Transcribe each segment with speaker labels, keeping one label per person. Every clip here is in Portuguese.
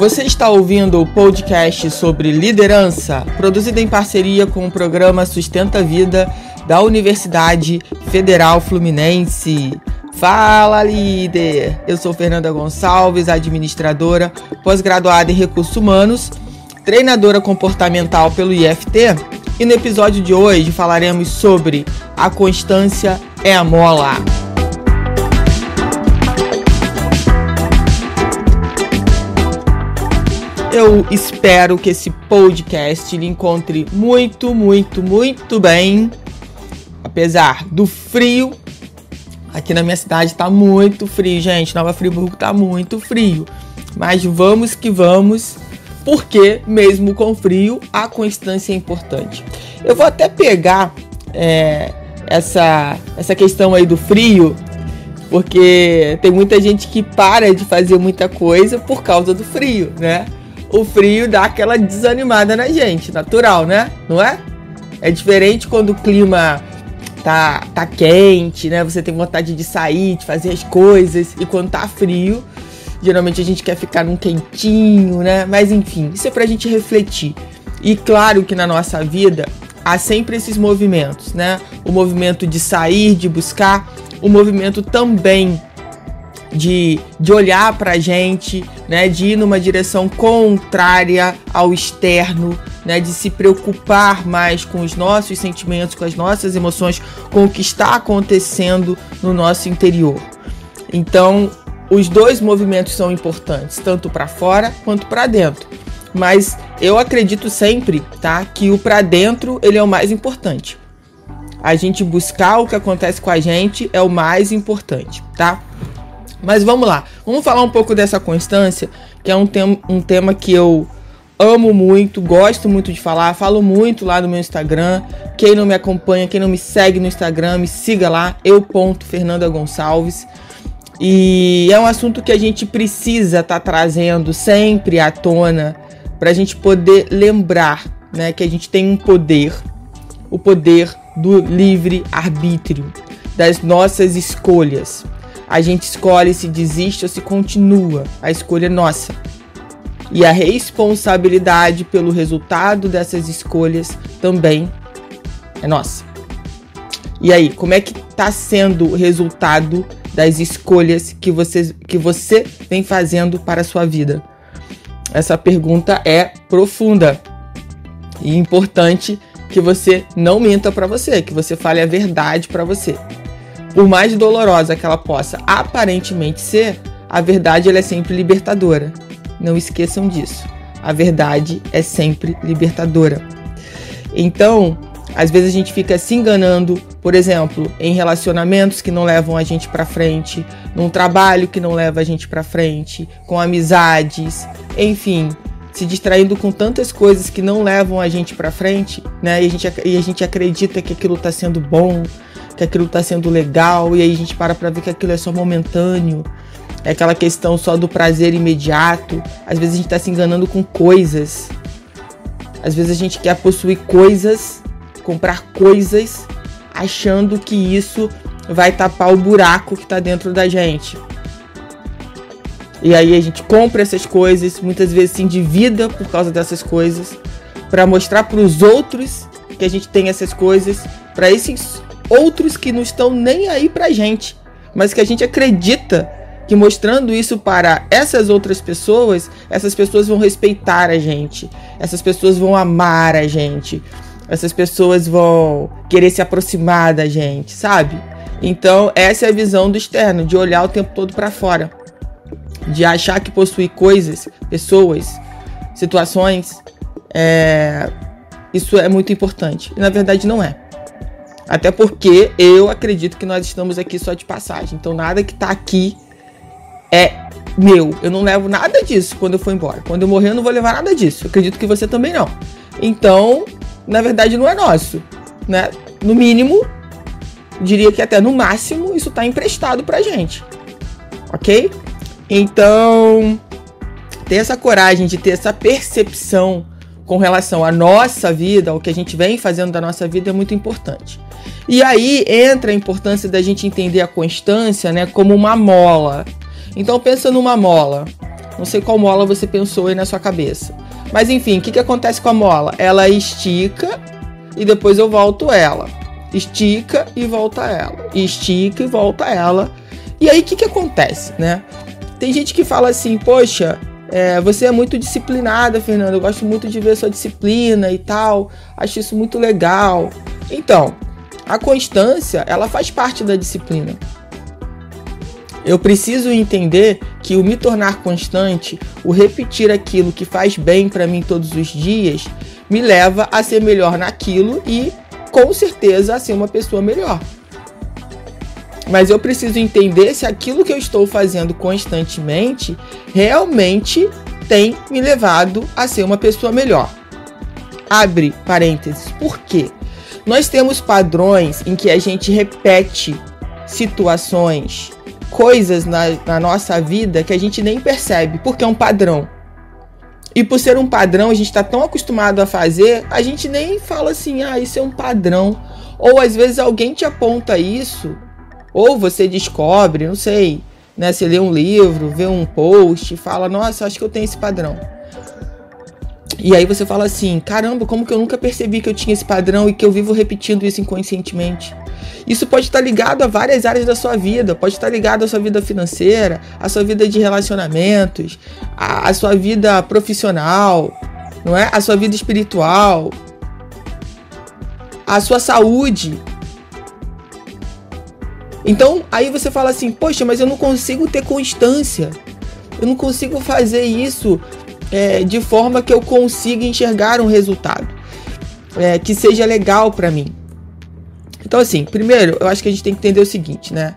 Speaker 1: Você está ouvindo o podcast sobre liderança, produzido em parceria com o programa Sustenta a Vida da Universidade Federal Fluminense. Fala, líder! Eu sou Fernanda Gonçalves, administradora, pós-graduada em Recursos Humanos, treinadora comportamental pelo IFT, e no episódio de hoje falaremos sobre a constância é a mola. Eu espero que esse podcast lhe encontre muito bem, apesar do frio. Aqui na minha cidade tá muito frio, gente. Nova Friburgo tá muito frio. Mas vamos que vamos, porque mesmo com frio, a constância é importante. Eu vou até pegar essa questão aí do frio, porque tem muita gente que para de fazer muita coisa por causa do frio, né? O frio dá aquela desanimada na gente, natural, né? Não é? É diferente quando o clima tá quente, né? Você tem vontade de sair, de fazer as coisas. E quando tá frio, geralmente a gente quer ficar num quentinho, né? Mas enfim, isso é pra gente refletir. E claro que na nossa vida há sempre esses movimentos, né? O movimento de sair, de buscar, o movimento também de olhar pra gente, né, de ir numa direção contrária ao externo, né, de se preocupar mais com os nossos sentimentos, com as nossas emoções, com o que está acontecendo no nosso interior. Então, os dois movimentos são importantes, tanto para fora quanto para dentro. Mas eu acredito sempre, tá, que o para dentro ele é o mais importante. A gente buscar o que acontece com a gente é o mais importante, tá? Mas vamos lá, vamos falar um pouco dessa constância, que é um tema que eu amo muito, gosto muito de falar, falo muito lá no meu Instagram. Quem não me acompanha, quem não me segue no Instagram, me siga lá, eu.Fernanda Gonçalves. E é um assunto que a gente precisa estar trazendo sempre à tona, para a gente poder lembrar, né, que a gente tem um poder, o poder do livre-arbítrio, das nossas escolhas. A gente escolhe se desiste ou se continua. A escolha é nossa. E a responsabilidade pelo resultado dessas escolhas também é nossa. E aí, como é que está sendo o resultado das escolhas que você vem fazendo para a sua vida? Essa pergunta é profunda e importante, que você não minta para você, que você fale a verdade para você. Por mais dolorosa que ela possa aparentemente ser, a verdade ela é sempre libertadora. Não esqueçam disso. A verdade é sempre libertadora. Então, às vezes a gente fica se enganando, por exemplo, em relacionamentos que não levam a gente para frente, num trabalho que não leva a gente para frente, com amizades, enfim, se distraindo com tantas coisas que não levam a gente para frente, né? E a gente acredita que aquilo está sendo bom, que aquilo está sendo legal, e aí a gente para ver que aquilo é só momentâneo, é aquela questão só do prazer imediato. Às vezes a gente está se enganando com coisas, às vezes a gente quer possuir coisas, comprar coisas, achando que isso vai tapar o buraco que está dentro da gente. E aí a gente compra essas coisas, muitas vezes se endivida por causa dessas coisas, para mostrar para os outros que a gente tem essas coisas, para esses outros que não estão nem aí pra gente, mas que a gente acredita que mostrando isso para essas outras pessoas, essas pessoas vão respeitar a gente, essas pessoas vão amar a gente, essas pessoas vão querer se aproximar da gente, sabe? Então essa é a visão do externo, de olhar o tempo todo para fora, de achar que possui coisas, pessoas, situações, isso é muito importante, e na verdade não é. Até porque eu acredito que nós estamos aqui só de passagem. Então nada que tá aqui é meu. Eu não levo nada disso quando eu for embora. Quando eu morrer eu não vou levar nada disso. Eu acredito que você também não. Então, na verdade não é nosso, né? No mínimo, diria que até no máximo, isso tá emprestado pra gente. Ok? Então, ter essa coragem de ter essa percepção com relação à nossa vida, ao que a gente vem fazendo da nossa vida, é muito importante. E aí entra a importância da gente entender a constância, né, como uma mola. Então pensa numa mola. Não sei qual mola você pensou aí na sua cabeça. Mas enfim, o que acontece com a mola? Ela estica e depois eu volto ela. Estica e volta ela. Estica e volta ela. E aí o que acontece, né? Tem gente que fala assim, poxa, você é muito disciplinada, Fernanda. Eu gosto muito de ver sua disciplina e tal. Acho isso muito legal. Então, a constância, ela faz parte da disciplina. Eu preciso entender que o me tornar constante, o repetir aquilo que faz bem para mim todos os dias, me leva a ser melhor naquilo e, com certeza, a ser uma pessoa melhor. Mas eu preciso entender se aquilo que eu estou fazendo constantemente realmente tem me levado a ser uma pessoa melhor. Abre parênteses. Por quê? Nós temos padrões em que a gente repete situações, coisas na nossa vida que a gente nem percebe, porque é um padrão. E por ser um padrão, a gente está tão acostumado a fazer, a gente nem fala assim, isso é um padrão. Ou às vezes alguém te aponta isso, ou você descobre, não sei, né? Você lê um livro, vê um post, fala, nossa, acho que eu tenho esse padrão. E aí você fala assim, caramba, como que eu nunca percebi que eu tinha esse padrão e que eu vivo repetindo isso inconscientemente? Isso pode estar ligado a várias áreas da sua vida, pode estar ligado à sua vida financeira, à sua vida de relacionamentos, à sua vida profissional, não é? À sua vida espiritual, à sua saúde. Então, aí você fala assim, poxa, mas eu não consigo ter constância, eu não consigo fazer isso de forma que eu consiga enxergar um resultado que seja legal para mim. Então, assim, primeiro, eu acho que a gente tem que entender o seguinte, né?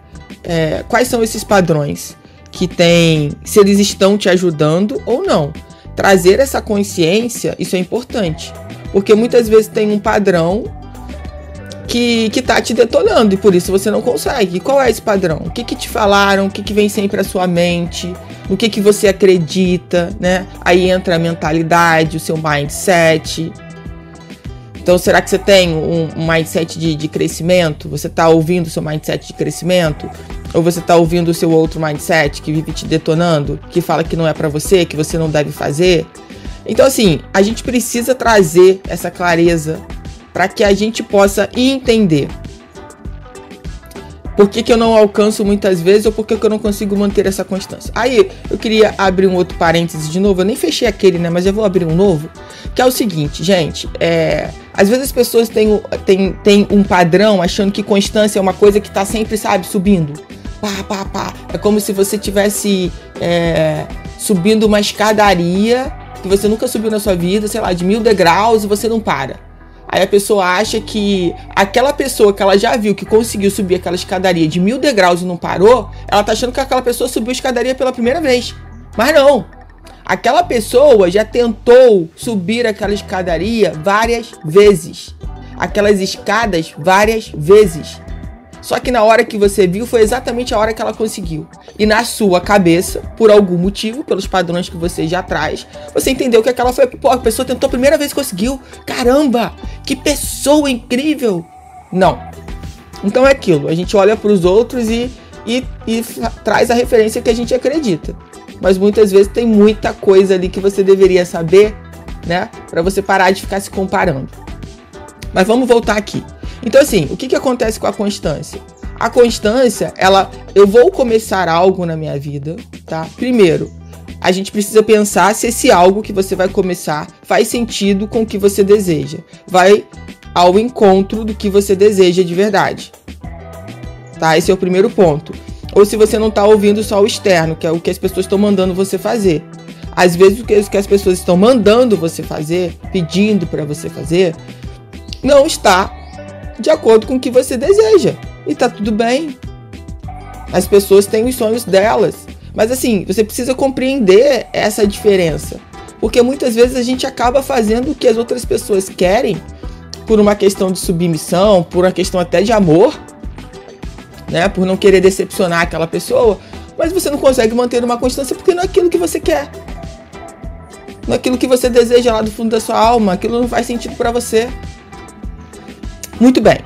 Speaker 1: Quais são esses padrões que tem, se eles estão te ajudando ou não. Trazer essa consciência, isso é importante, porque muitas vezes tem um padrão que tá te detonando e por isso você não consegue. E qual é esse padrão? O que te falaram? O que vem sempre à sua mente? No que você acredita, né? Aí entra a mentalidade, o seu mindset. Então, será que você tem um mindset de crescimento? Você tá ouvindo o seu mindset de crescimento? Ou você tá ouvindo o seu outro mindset que vive te detonando? Que fala que não é pra você, que você não deve fazer? Então, assim, a gente precisa trazer essa clareza para que a gente possa entender por que eu não alcanço muitas vezes ou por que eu não consigo manter essa constância. Aí eu queria abrir um outro parênteses de novo, eu nem fechei aquele, né, mas eu vou abrir um novo, que é o seguinte, gente, às vezes as pessoas têm um padrão achando que constância é uma coisa que tá sempre, sabe, subindo, pá. É como se você tivesse subindo uma escadaria que você nunca subiu na sua vida, sei lá, de 1000 degraus e você não para. Aí a pessoa acha que aquela pessoa que ela já viu que conseguiu subir aquela escadaria de 1000 degraus e não parou, ela tá achando que aquela pessoa subiu a escadaria pela primeira vez. Mas não! Aquela pessoa já tentou subir aquela escadaria várias vezes. Aquelas escadas várias vezes. Só que na hora que você viu, foi exatamente a hora que ela conseguiu. E na sua cabeça, por algum motivo, pelos padrões que você já traz, você entendeu que aquela foi... Pô, a pessoa tentou a primeira vez e conseguiu. Caramba, que pessoa incrível. Não. Então é aquilo. A gente olha para os outros e traz a referência que a gente acredita. Mas muitas vezes tem muita coisa ali que você deveria saber, né? Para você parar de ficar se comparando. Mas vamos voltar aqui. Então, assim, o que acontece com a constância? A constância, eu vou começar algo na minha vida, tá? Primeiro, a gente precisa pensar se esse algo que você vai começar faz sentido com o que você deseja. Vai ao encontro do que você deseja de verdade. Tá? Esse é o primeiro ponto. Ou se você não tá ouvindo só o externo, que é o que as pessoas estão mandando você fazer. Às vezes, o que as pessoas estão mandando você fazer, pedindo para você fazer, não está de acordo com o que você deseja. E tá tudo bem. As pessoas têm os sonhos delas. Mas assim, você precisa compreender essa diferença. Porque muitas vezes a gente acaba fazendo o que as outras pessoas querem por uma questão de submissão, por uma questão até de amor, né? Por não querer decepcionar aquela pessoa. Mas você não consegue manter uma constância porque não é aquilo que você quer. Não é aquilo que você deseja lá do fundo da sua alma. Aquilo não faz sentido pra você. Muito bem.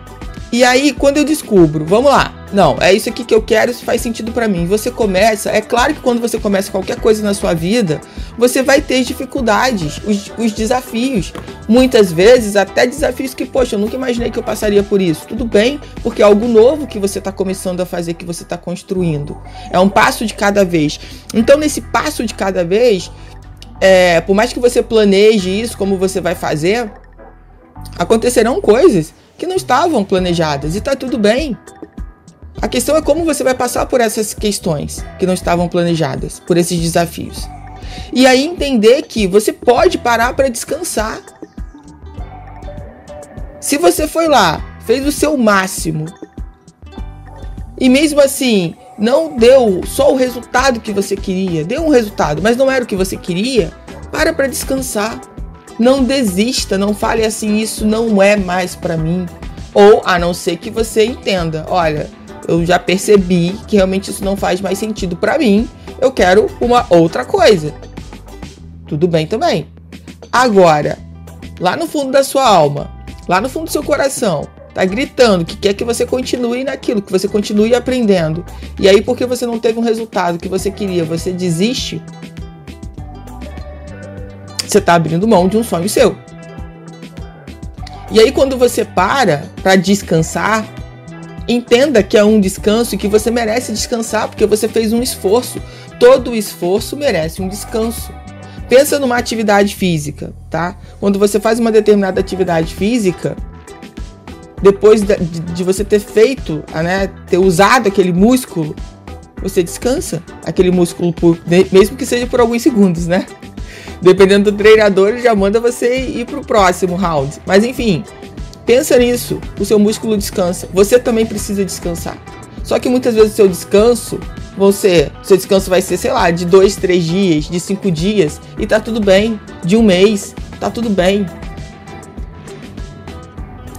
Speaker 1: E aí, quando eu descubro, vamos lá, Não, é isso aqui que eu quero, isso faz sentido pra mim. Você começa, é claro que quando você começa qualquer coisa na sua vida, você vai ter dificuldades, os desafios. Muitas vezes, até desafios que, poxa, eu nunca imaginei que eu passaria por isso. Tudo bem, porque é algo novo que você tá começando a fazer, que você tá construindo. É um passo de cada vez. Então, nesse passo de cada vez, por mais que você planeje isso, como você vai fazer, acontecerão coisas que não estavam planejadas e tá tudo bem. A questão é como você vai passar por essas questões que não estavam planejadas, por esses desafios. E aí entender que você pode parar para descansar. Se você foi lá, fez o seu máximo, e mesmo assim não deu só o resultado que você queria, deu um resultado, mas não era o que você queria, para descansar. Não desista, não fale assim, isso não é mais para mim. Ou a não ser que você entenda, olha, eu já percebi que realmente isso não faz mais sentido para mim, eu quero uma outra coisa. Tudo bem também. Agora, lá no fundo da sua alma, lá no fundo do seu coração, tá gritando que quer que você continue naquilo, que você continue aprendendo. E aí, porque você não teve um resultado que você queria, você desiste, você tá abrindo mão de um sonho seu. E aí, quando você para descansar, entenda que é um descanso e que você merece descansar, porque você fez um esforço. Todo esforço merece um descanso. Pensa numa atividade física, tá? Quando você faz uma determinada atividade física, depois de você ter feito, né, ter usado aquele músculo, você descansa aquele músculo, mesmo que seja por alguns segundos, né? Dependendo do treinador, ele já manda você ir pro próximo round. Mas enfim, pensa nisso, o seu músculo descansa. Você também precisa descansar. Só que muitas vezes o seu descanso vai ser, sei lá, de 2, 3 dias, de 5 dias, e tá tudo bem. De um mês, tá tudo bem.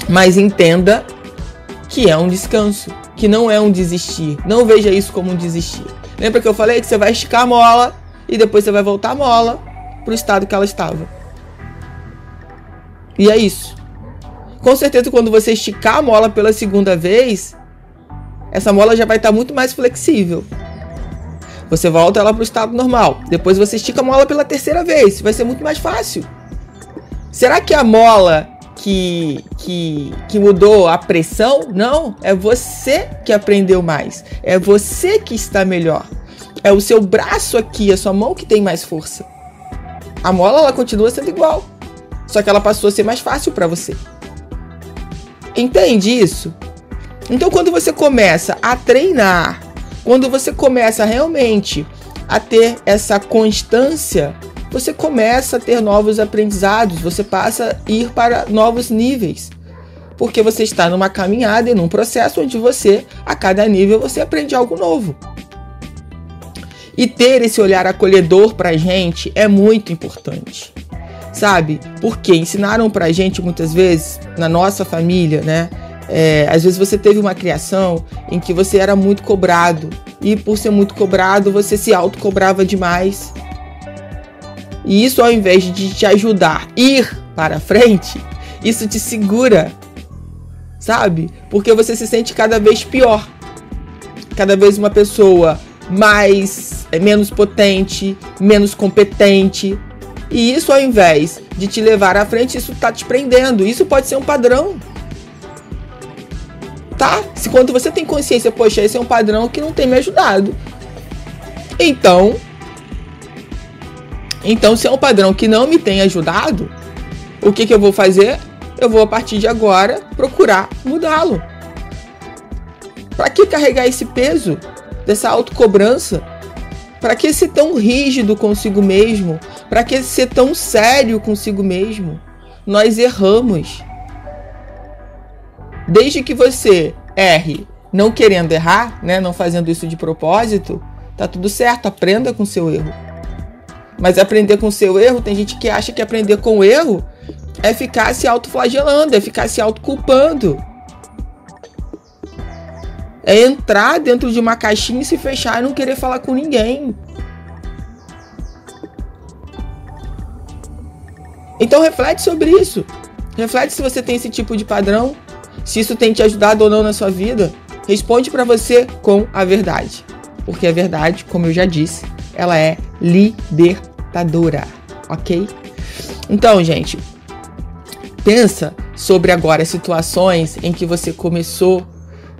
Speaker 1: Mas entenda que é um descanso, que não é um desistir. Não veja isso como um desistir. Lembra que eu falei que você vai esticar a mola e depois você vai voltar a mola pro estado que ela estava. E é isso. Com certeza, quando você esticar a mola pela segunda vez, essa mola já vai estar muito mais flexível. Você volta ela pro estado normal. Depois você estica a mola pela terceira vez. Vai ser muito mais fácil. Será que a mola que mudou a pressão? Não. É você que aprendeu mais. É você que está melhor. É o seu braço aqui, a sua mão que tem mais força. A mola, ela continua sendo igual. Só que ela passou a ser mais fácil para você. Entende isso? Então, quando você começa a treinar, quando você começa realmente a ter essa constância, você começa a ter novos aprendizados, você passa a ir para novos níveis. Porque você está numa caminhada e num processo onde você, a cada nível, você aprende algo novo. E ter esse olhar acolhedor pra gente é muito importante, sabe? Porque ensinaram pra gente muitas vezes, na nossa família, né? Às vezes você teve uma criação em que você era muito cobrado. E por ser muito cobrado, você se autocobrava demais. E isso, ao invés de te ajudar a ir para frente, isso te segura, sabe? Porque você se sente cada vez pior. Cada vez uma pessoa menos potente, menos competente. E isso, ao invés de te levar à frente, isso tá te prendendo. Isso pode ser um padrão. Tá? Se quando você tem consciência, poxa, esse é um padrão que não tem me ajudado. Então, se é um padrão que não me tem ajudado, o que eu vou fazer? Eu vou, a partir de agora, procurar mudá-lo. Para que carregar esse peso dessa autocobrança? Para que ser tão rígido consigo mesmo? Para que ser tão sério consigo mesmo? Nós erramos. Desde que você erre não querendo errar, né, não fazendo isso de propósito, tá tudo certo, aprenda com o seu erro. Mas aprender com o seu erro, tem gente que acha que aprender com o erro é ficar se autoflagelando, é ficar se autoculpando. É entrar dentro de uma caixinha e se fechar e não querer falar com ninguém. Então reflete sobre isso. Reflete se você tem esse tipo de padrão, se isso tem te ajudado ou não na sua vida. Responde para você com a verdade. Porque a verdade, como eu já disse, ela é libertadora, ok? Então, gente, pensa sobre agora situações em que você começou,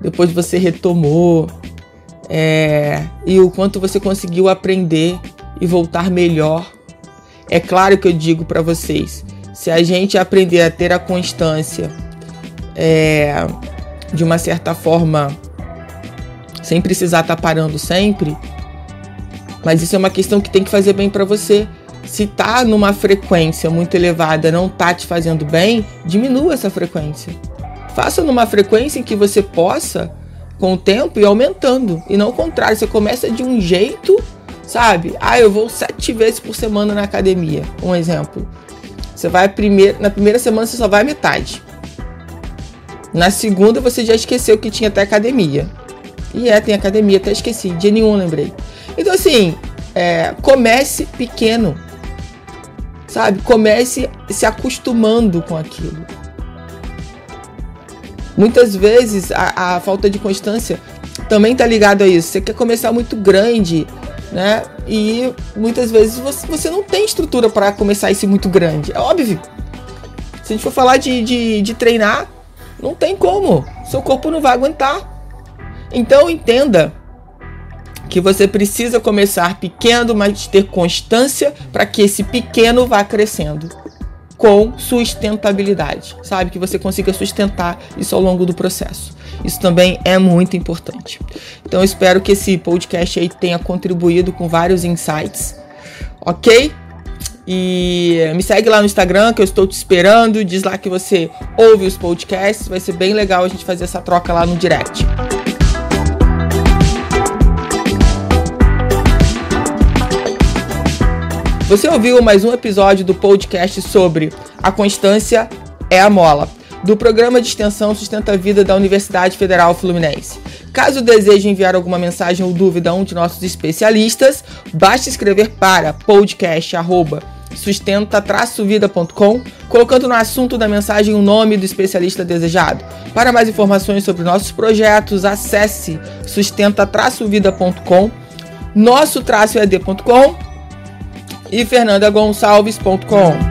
Speaker 1: depois você retomou, e o quanto você conseguiu aprender e voltar melhor. É claro que eu digo para vocês, se a gente aprender a ter a constância, de uma certa forma, sem precisar estar parando sempre, mas isso é uma questão que tem que fazer bem para você. Se tá numa frequência muito elevada, não tá te fazendo bem, diminua essa frequência. Faça numa frequência em que você possa, com o tempo, ir aumentando. E não o contrário, você começa de um jeito, sabe? Eu vou 7 vezes por semana na academia. Um exemplo. Você vai na primeira semana você só vai metade. Na segunda você já esqueceu que tinha até academia. Tem academia, até esqueci, dia nenhum lembrei. Então assim, comece pequeno. Sabe? Comece se acostumando com aquilo. Muitas vezes a falta de constância também está ligado a isso. Você quer começar muito grande, né? E muitas vezes você não tem estrutura para começar esse muito grande. É óbvio. Se a gente for falar de treinar, não tem como. Seu corpo não vai aguentar. Então entenda que você precisa começar pequeno, mas ter constância para que esse pequeno vá crescendo com sustentabilidade, sabe? Que você consiga sustentar isso ao longo do processo. Isso também é muito importante. Então eu espero que esse podcast aí tenha contribuído com vários insights, ok? E me segue lá no Instagram que eu estou te esperando. Diz lá que você ouve os podcasts. Vai ser bem legal a gente fazer essa troca lá no direct. Você ouviu mais um episódio do podcast sobre A Constância é a Mola, do programa de extensão Sustenta a Vida da Universidade Federal Fluminense. Caso deseje enviar alguma mensagem ou dúvida a um de nossos especialistas, basta escrever para podcast@sustenta-vida.com, colocando no assunto da mensagem o nome do especialista desejado. Para mais informações sobre nossos projetos, acesse sustenta-vida.com, nosso-ed.com e fernandagonçalves.com.